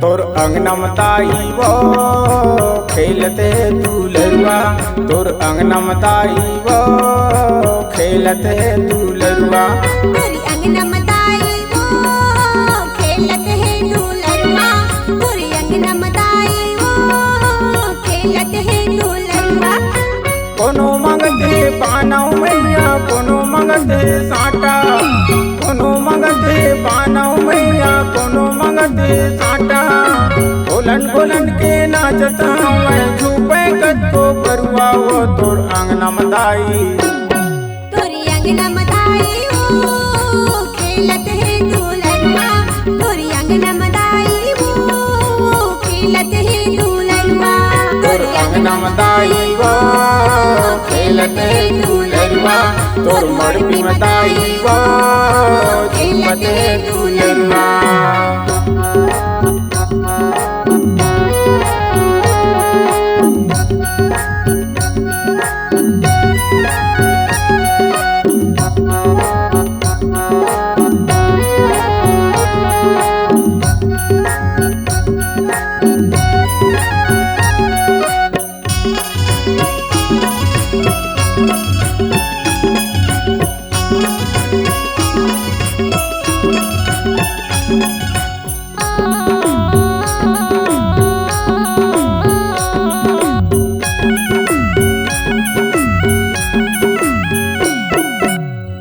तोर अंगना मताई वो खेलते दुलरुआ, तोर अंगना मताई वो खेलते दुलरुआ। तोरी अंगना मताई वो खेलते हैं दुलरुआ, तोरी अंगना मताई वो खेलते हैं दुलरुआ। कोनो मंगते पानौ मैया, कोनो मंगते साटा, कोनो मंगते पानौ मैया, कोनो मंगते साटा। बोलन बोलन के नाचता मैं झूपे कतो करुआ वो तोर अंगना मताई। तोरी अंगना मताई वो खेलते हैं दुलरुआ, तोरी अंगना मताई वो खेलते हैं दुलरुआ। तोर अंगना मताई वो खेलते दुलरुआ, तोर मड़पी मताई वो खेलते दुलरुआ।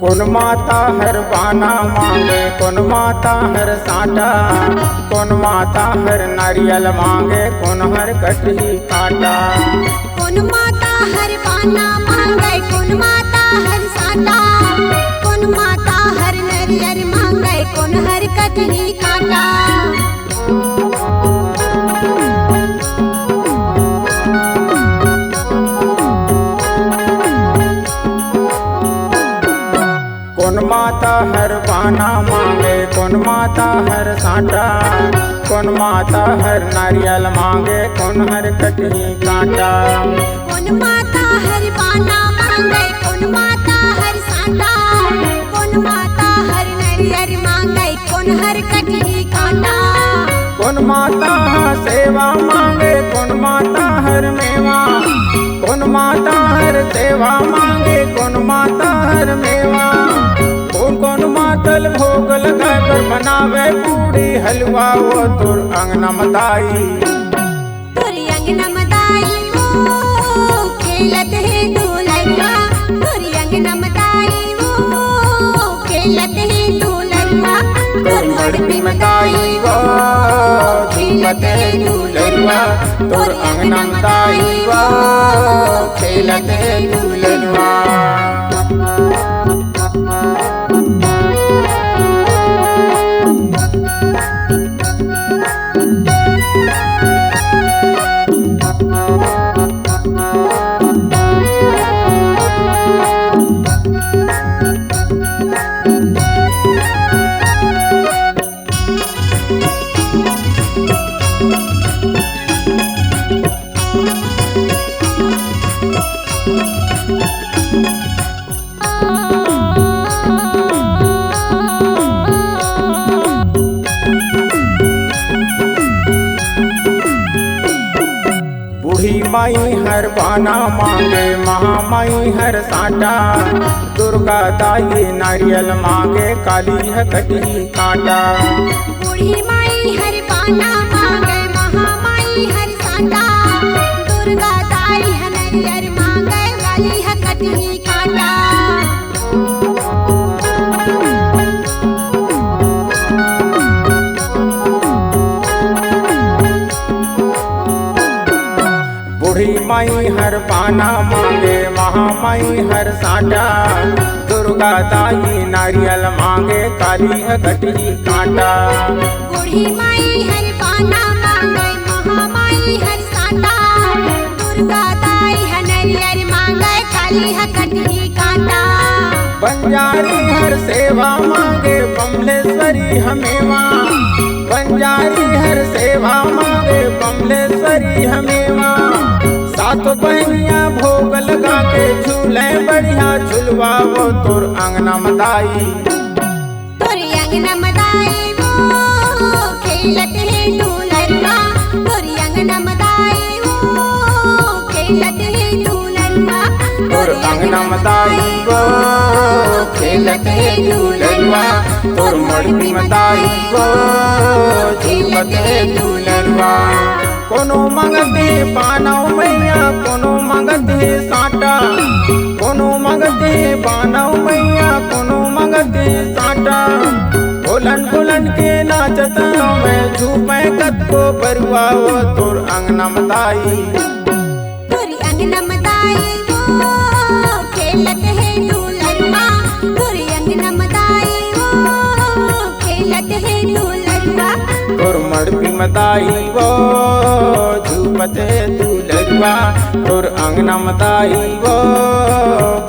कौन माता हर बाना मांगे, कौन माता हर साटा, कौन माता हर नारियल मांगे, कौन हर कटही काटा। कौन माता हर पाना मांगे, कौन माता हर साटा, कौन माता हर नरियर मांगे, कौन हर कटही काटा। कौन माता हर बाना मांगे, कौन माता हर साटा, कौन माता हर नारियल मांगे, कौन हर कटही काटा। कौन माता हर पाना मांगे, कौन माता हर साटा, कौन माता हर नरियर मांगे, कौन हर कटही काटा। कौन माता सेवा मांगे, कौन माता हर मेवा, कौन माता हर सेवा मांगे, कौन माता हर मेवा। कौन कौन मातल भोग लगाए पर बनावे पूड़ी हलवा वो तोर अंगना मताई। तोरी अंगना मताई वो खेलते हैं दुलरुआ, तोरी अंगना मताई वो खेलते हैं दुलरुआ। तोर मड़पी मताई वो खेलते दुलरुआ, तोर अंगना मताई वो खेलते दुलरुआ। बूढ़ी माई हर बाना मांगे, महामाई हर साटा, दुर्गा दाई नारियल मांगे, काली है कटही काटा। बूढ़ी माई हर पाना मांगे, महामाई हर साटा, दुर्गा दाई है नरियर मांगे, काली है कटही काटा। बूढ़ी माई हर पाना मांगे महामाई हर साटा, दुर्गा दाई नारियल मांगे काली है कटही कांटा। बूढ़ी माई हर पाना मांगे महामाई हर साटा, दुर्गा दाई है नारियल मांगे काली है कटही कांटा। बंजारी हर सेवा मांगे बमलेश्वरी हमेवा, बंजारी हर सेवा मांगे बमलेश्वरी हमेवा। सात बहनिया भोग लगा के झूले बढ़िया झुलवा वो तोर अंगना मदाई, तोरी अंगना मदाई वो खेलत है ढोलरवा, तोरी अंगना मदाई वो खेलत है ढोलरवा, तोर अंगना मदाई वो खेलत है झूलरवा, तोर मड़की मदाई वो झूलत है झूलरवा। कोनो मंगते पानव मैया कोनो मंगते साटा, कोनो मंगते पानव मैया कोनो मंगते साटा। भोलन भोलन के नाचत में झूमे कत्को बरुआ वो तोर अंगना मदाई, तोरी अंगना मदाई वो खेलत है ढोलरवा, तोरी अंगना मदाई वो खेलत है ढोलरवा। तोर मड़की मदाई वो झूपत है दूलरवा, तोर अंगना मदाई वो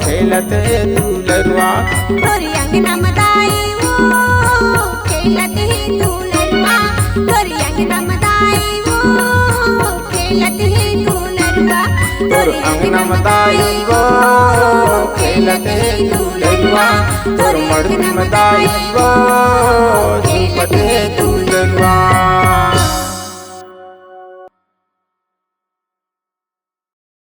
खेलत है दूलरवा। तोरी अंगना मदाई वो खेलत है ढोलरवा, तोरी अंगना मदाई वो खेलत है ढोलरवा, तोर अंगना मदाई वो खेलत है दूलरवा, तोर मड़की मदाई वो झूपत है दूलरवा।